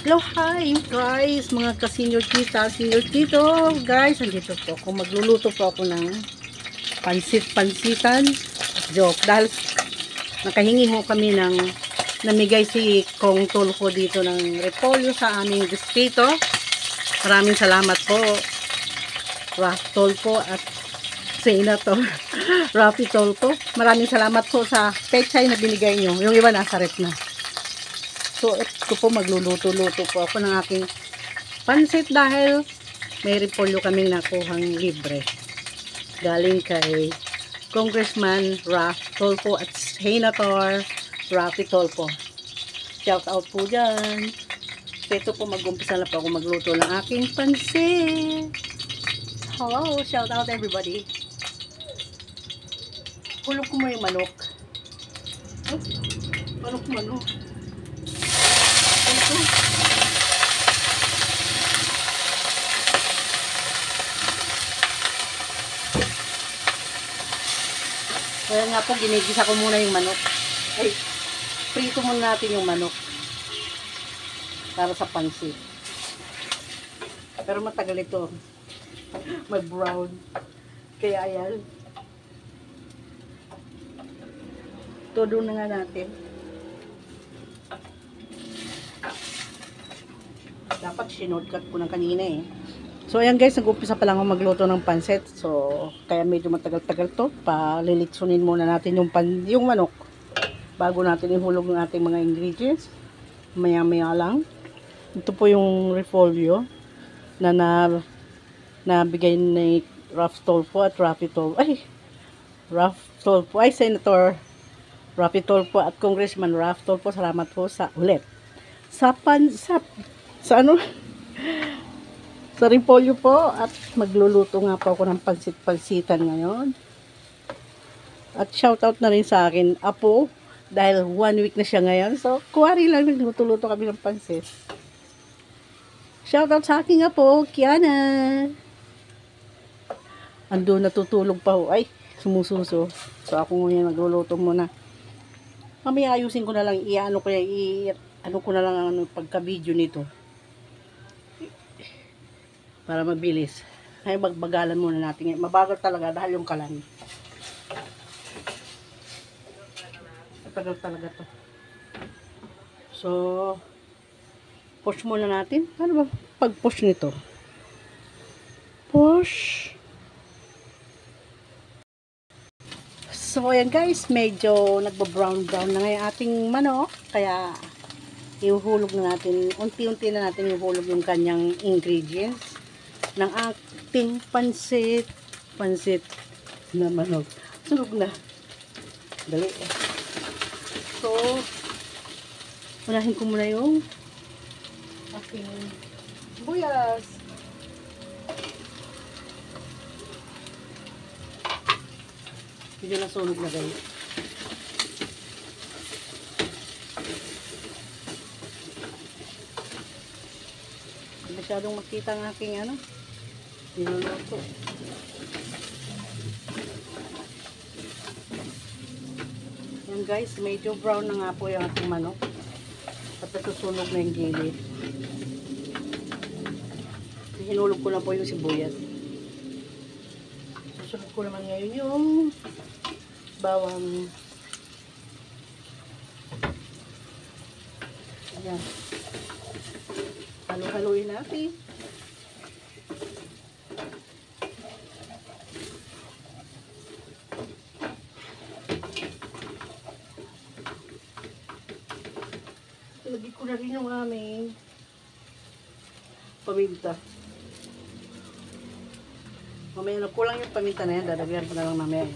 Hello, hi guys, mga ka-senior tita, senior tito. Guys, andito po ako. Magluluto po ako ng pansit-pansitan. Joke. Dahil nakahingi ho kami ng namigay si Kong Tulfo dito ng repolyo sa aming distrito. Maraming salamat po, Raf Tulfo at Senator Rafi Tulfo. Maraming salamat po sa pechay na binigay nyo. Yung iba nasa rep na. So, ito po magluluto-luto po ako ng aking pansit dahil may repolyo kaming nakuhang libre. Galing kay Congressman Raf Tulfo at Senator Rafi Tulfo. Shout out po dyan. So, ito po mag-umpisa na po ako magluto ng aking pansit. Hello, shout out everybody. Hulog ko mo yung manok. Oh, manok. Kaya nga po, ginigisa ko muna yung manok. Ay, prito muna natin yung manok. Para sa pansit. Pero matagal ito. May brown. Kaya ayan. Todo na nga natin. Dapat sinodcut ko ng kanina eh. So ayan guys, nag-umpisa pa lang ako magluto ng pansit. So kaya medyo matagal-tagal to. Palilitsunin muna natin yung manok bago natin ihulog ng ating mga ingredients. Maya-maya lang. Ito po yung repolyo na nabigay ni Raf Tulfo at Rafi Tulfo. Raf Tulfo. Senator Rafi Tulfo at Congressman Raf Tulfo. Salamat po sa ulit. Sa repolyo po at magluluto nga po ako ng pansit-pansitan ngayon. At shoutout na rin sa akin apo dahil 1 week na siya ngayon. So, kuwari lang nagluto-luto kami ng pansit. Shoutout sa akin apo, Kiana. Ando natutulog pa ho. Ay, sumususo. So, ako ngayon magluluto muna. Mamaya ayusin ko na lang, ano ko na lang ang pagka-video nito. Para mabilis. Ay, magbagalan muna natin. Mabagal talaga dahil yung kalan. Matagal talaga to. So, push muna natin. Ano ba pag-push nito? Push. So, ayan guys. Medyo nagbo-brown na ngayon ating manok. Kaya, ihuhulog na natin. Unti-unti na natin ihuhulog yung kanyang ingredients ng ating pansit na manok. Sunog na. Dali. So, unahin ko muna yung aking buyas. Medyo nasunog na guys. Masyadong makita ang aking niluluto. Yan guys, medyo brown na nga po yung ating manok. At nasusunog na yung gilid. Hinulog ko na po yung sibuyas. Susunod ko naman ngayon yung bawang. Ayan. Halo-haloin natin. Lagyan ko na rin yung aming paminta. Mamaya na kulang yung paminta na yan. Dadagyan ko na lang mamaya.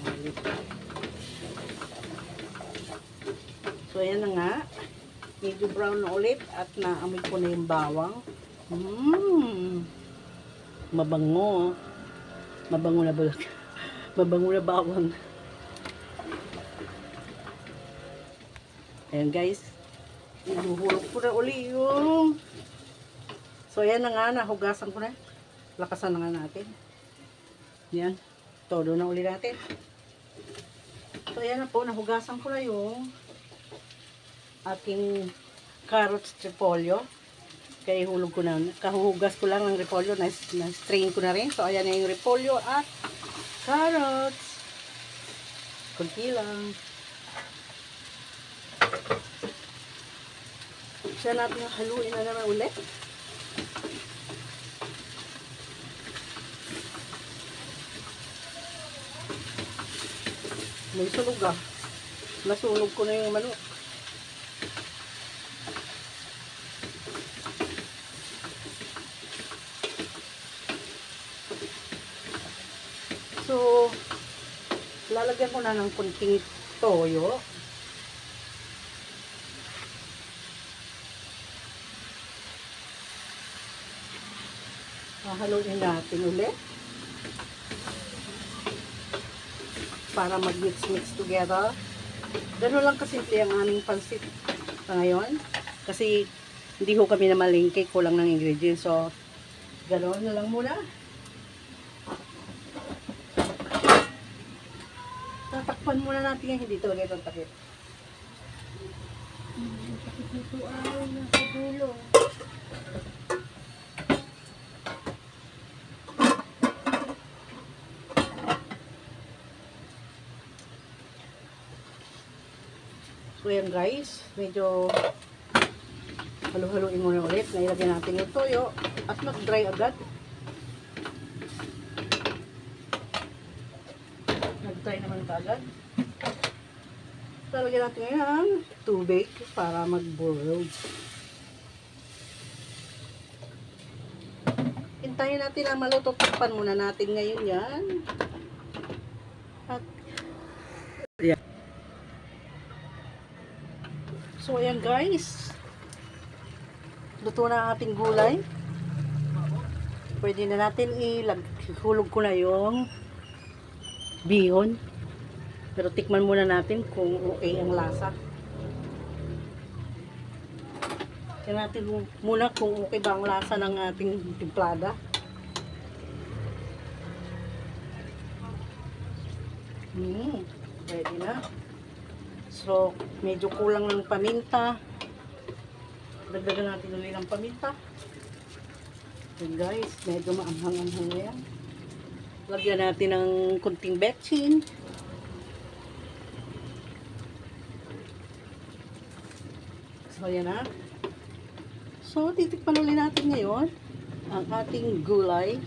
So ayan na nga. Medyo brown na ulit at naamoy ko na yung bawang. Mabango. Mabango na ba? Mabango na bawang. Ayan guys. Inuhulog ko na uli yung. So ayan na nga. Nahugasan ko na. Lakasan na nga natin. Yan. Todo na uli natin. So ayan na po. Nahugasan ko na yung aking carrots repolyo. Kaya ihulog ko na. Kahuhugas ko lang ng repolyo. Na-strain ko na rin. So, ayan na yung repolyo at carrots. Kunti lang. Siya natin haluin na naman ulit. May sunog ah. Nasunog ko na yung manok. So, lalagyan ko na ng kunting toyo. Haluin natin ulit. Para mag-mix together. Gano'n lang kasimple ang aming pansit sa ngayon. Kasi hindi ho kami na malingke, kulang ng ingredients. So, gano'n na lang muna. Tatakpan muna natin yan. Hindi talaga itong takip. Takip nito ay nasa dulo. So yan guys, medyo halu-haluin muna ulit. Nailagyan natin yung toyo at mag-dry agad. Nag-dry naman agad. Lalagyan natin ngayon ang tubig para mag-boil. Hintayin natin na maluto. Takpan muna natin ngayon yan. At yan. So, ayan guys. Luto na ang ating gulay. Pwede na natin ihulog ko na yung bihon. Pero tikman muna natin kung okay ang lasa. Tingnan natin muna kung okay ba ang lasa ng ating timplada. Ready na. So, medyo kulang ng paminta. Dagdagan natin ulit ng paminta. And guys, medyo maanghang-anghang na yan. Lagyan natin ng kunting betchin. So, yan na. So, titikpan ulit natin ngayon ang ating gulay.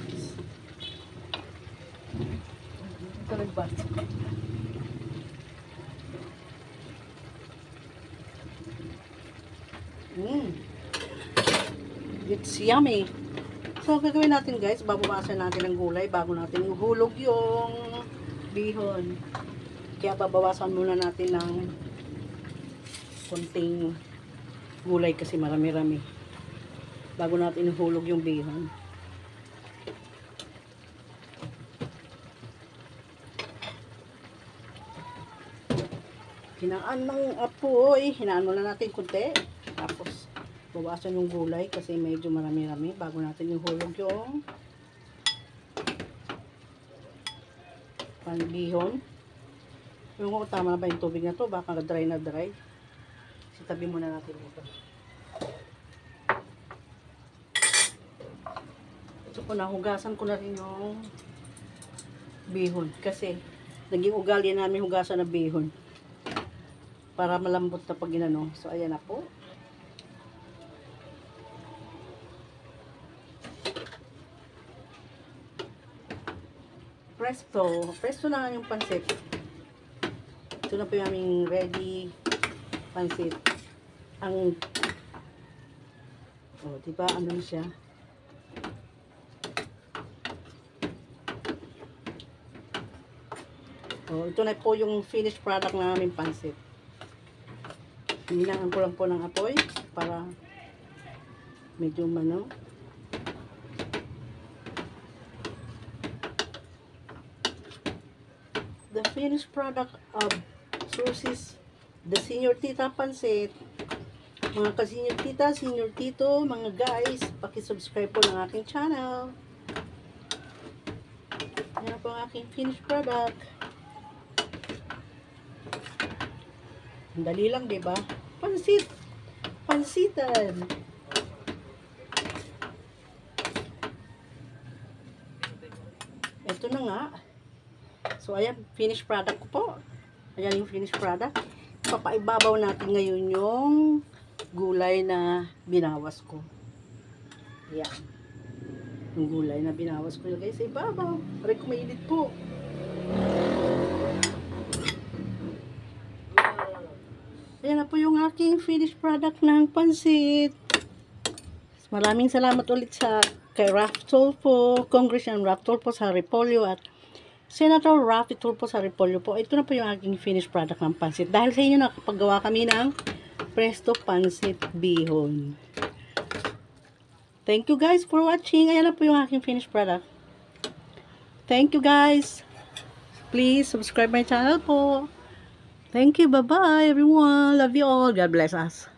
Ito nagbasa. It's yummy. So, gagawin natin guys, babawasan natin ang gulay bago natin ihulog yung bihon. Kaya babawasan muna natin ng konting gulay kasi marami-rami bago natin ihulog yung bihon. Hinaan ng apoy, hinaan muna natin kunti. Tapos, bawasan yung gulay kasi medyo marami-rami bago natin ihulog yung panbihon. Yung kung tama na ba yung tubig na to, baka dry na dry. Sitabi muna natin ito. So, nahugasan ko na rin yung bihon kasi naging ugali namin hugasan ng bihon para malambot na pag ginano. So, ayan na po. Presto na yung pansit. Ito na po yung aming ready pansit. Ang diba ano siya? Ito na po yung finished product ng aming pansit. Hinaan ko lang po ng apoy para medyo the finished product of Susie's The Senior Tita Pansit. Mga ka-senior tita, senior tito, mga guys, paki-subscribe po ng aking channel. Yan po ang aking finished product. Ang dali lang, diba? Pansit! Pansitan! Ito na nga. So, ayan, finished product ko po. Ayan yung finished product. Papaibabaw natin ngayon yung gulay na binawas ko. Ayan. Yung gulay na binawas ko ilagay sa ibabaw. Aray ko mainit po. Ayan na po yung aking finished product ng pansit. Maraming salamat ulit sa kay Raff Tulfo, Congressman Raff Tulfo sa Repolyo at Senator Raffy Tulfo sa Repolyo po. Ito na po yung aking finished product ng pansit. Dahil sa inyo nakapagawa kami ng Presto Pansit Bihon. Thank you guys for watching. Ayan na po yung aking finished product. Thank you guys. Please subscribe my channel po. Thank you. Bye-bye everyone. Love you all. God bless us.